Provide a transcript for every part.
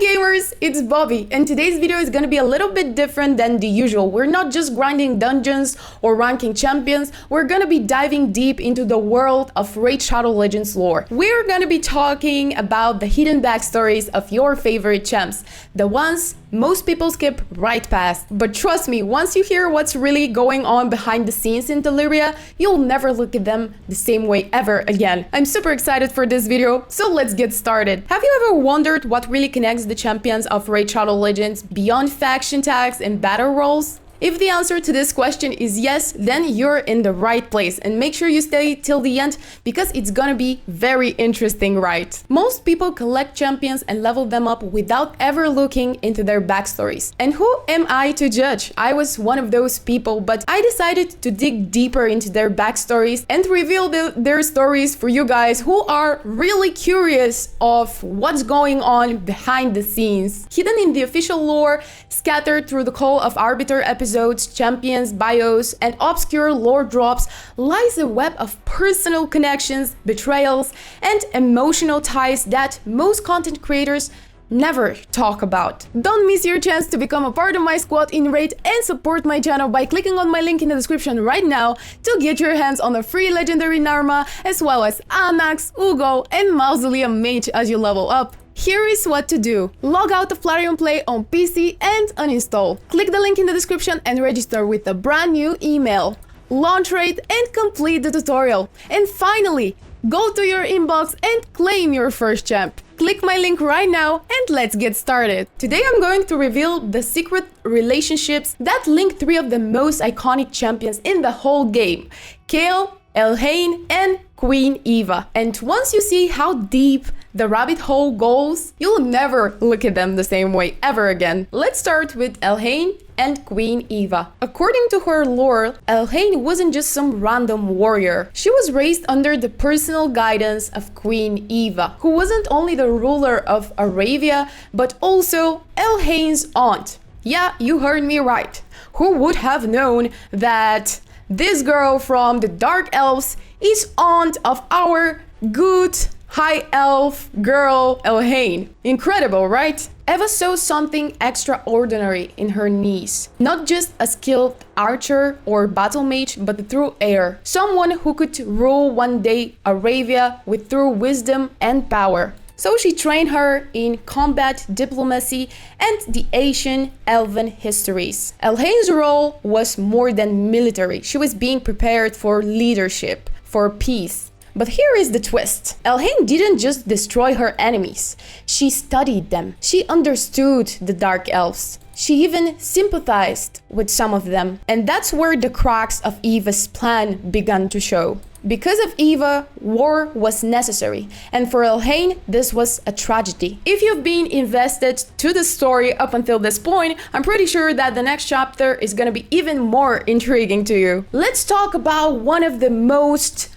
gamers, it's Bobby, and today's video is gonna be a little bit different than the usual. We're not just grinding dungeons or ranking champions, we're gonna be diving deep into the world of Raid Shadow Legends lore. We're gonna be talking about the hidden backstories of your favorite champs, the ones most people skip right past. But trust me, once you hear what's really going on behind the scenes in Deliria, you'll never look at them the same way ever again. I'm super excited for this video, so let's get started. Have you ever wondered what really connects the champions of Raid Shadow Legends beyond faction tags and battle roles? If the answer to this question is yes, then you're in the right place, and make sure you stay till the end because it's gonna be very interesting, right? Most people collect champions and level them up without ever looking into their backstories. And who am I to judge? I was one of those people, but I decided to dig deeper into their backstories and reveal their stories for you guys who are really curious of what's going on behind the scenes. Hidden in the official lore, scattered through the Call of Arbiter episodes, champions, bios, and obscure lore drops lies a web of personal connections, betrayals, and emotional ties that most content creators never talk about. Don't miss your chance to become a part of my squad in Raid and support my channel by clicking on my link in the description right now to get your hands on a free legendary Narma, as well as Anax, Ugo, and Mausoleum Mage as you level up. Here is what to do. Log out of Flareon Play on PC and uninstall. Click the link in the description and register with a brand new email. Launch Raid and complete the tutorial. And finally, go to your inbox and claim your first champ. Click my link right now and let's get started. Today I'm going to reveal the secret relationships that link three of the most iconic champions in the whole game: Kael, Elhain, and Queen Eva. And once you see how deep the rabbit hole goes, you'll never look at them the same way ever again. Let's start with Elhain and Queen Eva. According to her lore, Elhain wasn't just some random warrior. She was raised under the personal guidance of Queen Eva, who wasn't only the ruler of Aravia, but also Elhain's aunt. Yeah, you heard me right. Who would have known that this girl from the Dark Elves is aunt of our good High Elf girl Elhain. Incredible, right? Eva saw something extraordinary in her niece. Not just a skilled archer or battle mage, but a true heir. Someone who could rule one day Aravia with true wisdom and power. So she trained her in combat, diplomacy, and the ancient elven histories. Elhain's role was more than military. She was being prepared for leadership, for peace. But here is the twist. Elhain didn't just destroy her enemies. She studied them. She understood the Dark Elves. She even sympathized with some of them. And that's where the cracks of Eva's plan began to show. Because of Eva, war was necessary, and for Elhain, this was a tragedy. If you've been invested to the story up until this point, I'm pretty sure that the next chapter is gonna be even more intriguing to you. Let's talk about one of the most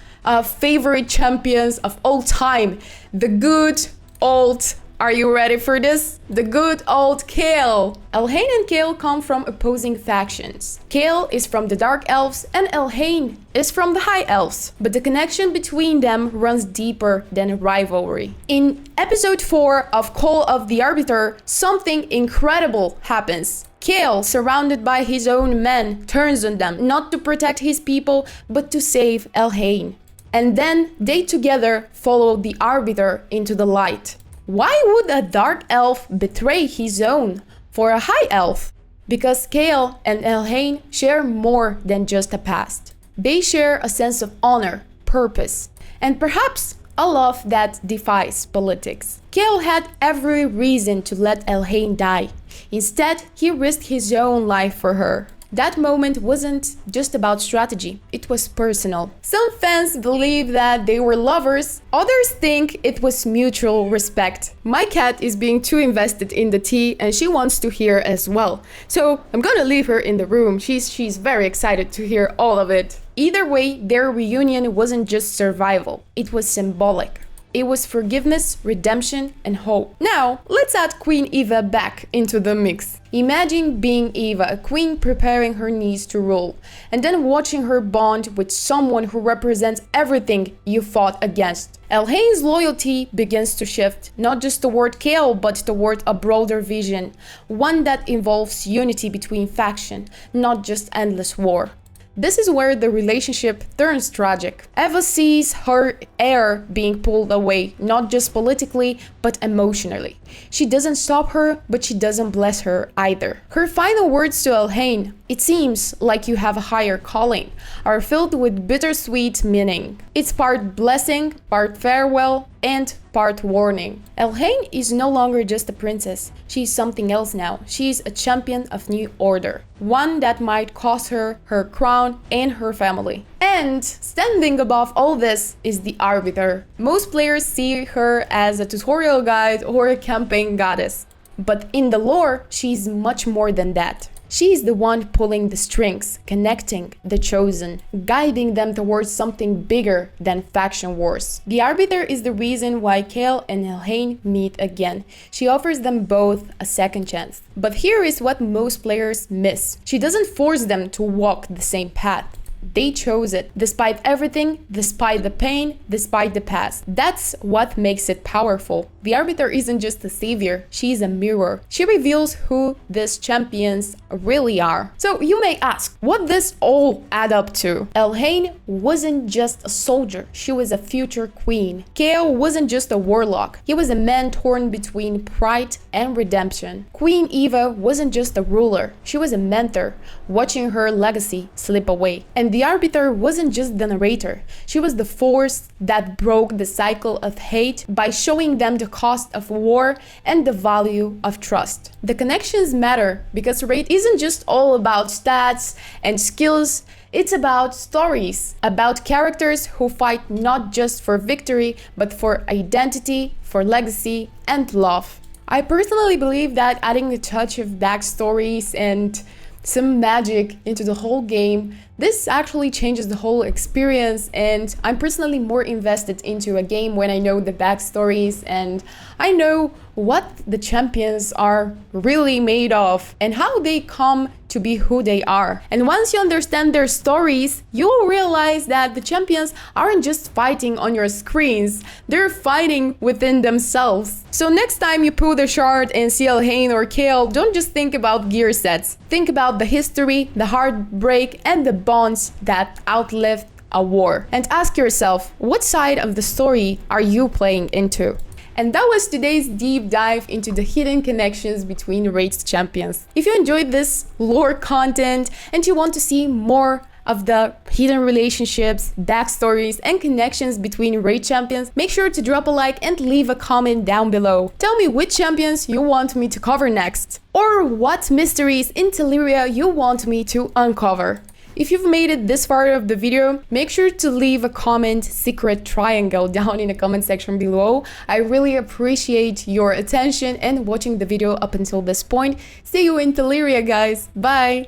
favorite champions of all time, the good old, are you ready for this? The good old Kael. Elhain and Kael come from opposing factions. Kael is from the Dark Elves and Elhain is from the High Elves, but the connection between them runs deeper than rivalry. In episode 4 of Call of the Arbiter, something incredible happens. Kael, surrounded by his own men, turns on them, not to protect his people, but to save Elhain. And then they together follow the Arbiter into the light. Why would a Dark Elf betray his own for a High Elf? Because Kael and Elhain share more than just a past. They share a sense of honor, purpose, and perhaps a love that defies politics. Kael had every reason to let Elhain die. Instead, he risked his own life for her. That moment wasn't just about strategy, it was personal. Some fans believe that they were lovers, others think it was mutual respect. My cat is being too invested in the tea and she wants to hear as well. So I'm gonna leave her in the room, she's very excited to hear all of it. Either way, their reunion wasn't just survival, it was symbolic. It was forgiveness, redemption, and hope. Now, let's add Queen Eva back into the mix. Imagine being Eva, a queen preparing her niece to rule, and then watching her bond with someone who represents everything you fought against. Elhain's loyalty begins to shift, not just toward Kael, but toward a broader vision, one that involves unity between factions, not just endless war. This is where the relationship turns tragic. Eva sees her heir being pulled away, not just politically, but emotionally. She doesn't stop her, but she doesn't bless her either. Her final words to Elhain, "It seems like you have a higher calling," are filled with bittersweet meaning. It's part blessing, part farewell, and part warning. Elhain is no longer just a princess. She's something else now. She's a champion of new order, one that might cost her her crown and her family. And standing above all this is the Arbiter. Most players see her as a tutorial guide or a campaign goddess, but in the lore, she's much more than that. She's the one pulling the strings, connecting the chosen, guiding them towards something bigger than faction wars. The Arbiter is the reason why Kael and Elhain meet again. She offers them both a second chance. But here is what most players miss. She doesn't force them to walk the same path. They chose it, despite everything, despite the pain, despite the past. That's what makes it powerful. The Arbiter isn't just a savior, she's a mirror. She reveals who these champions really are. So you may ask, what does all add up to? Elhain wasn't just a soldier, she was a future queen. Kael wasn't just a warlock, he was a man torn between pride and redemption. Queen Eva wasn't just a ruler, she was a mentor, watching her legacy slip away. And the Arbiter wasn't just the narrator, she was the force that broke the cycle of hate by showing them the cost of war and the value of trust. The connections matter because Raid isn't just all about stats and skills, it's about stories, about characters who fight not just for victory, but for identity, for legacy, and love. I personally believe that adding a touch of backstories and some magic into the whole game, this actually changes the whole experience, and I'm personally more invested into a game when I know the backstories and I know what the champions are really made of and how they come to be who they are. And once you understand their stories, you'll realize that the champions aren't just fighting on your screens, they're fighting within themselves. So next time you pull the shard and see Elhain or Kael, don't just think about gear sets. Think about the history, the heartbreak, and the bonds that outlived a war. And ask yourself, what side of the story are you playing into? And that was today's deep dive into the hidden connections between Raid's champions. If you enjoyed this lore content and you want to see more of the hidden relationships, backstories, and connections between Raid champions, make sure to drop a like and leave a comment down below. Tell me which champions you want me to cover next, or what mysteries in Teleria you want me to uncover. If you've made it this far of the video, make sure to leave a comment secret triangle down in the comment section below. I really appreciate your attention and watching the video up until this point. See you in Teleria, guys. Bye!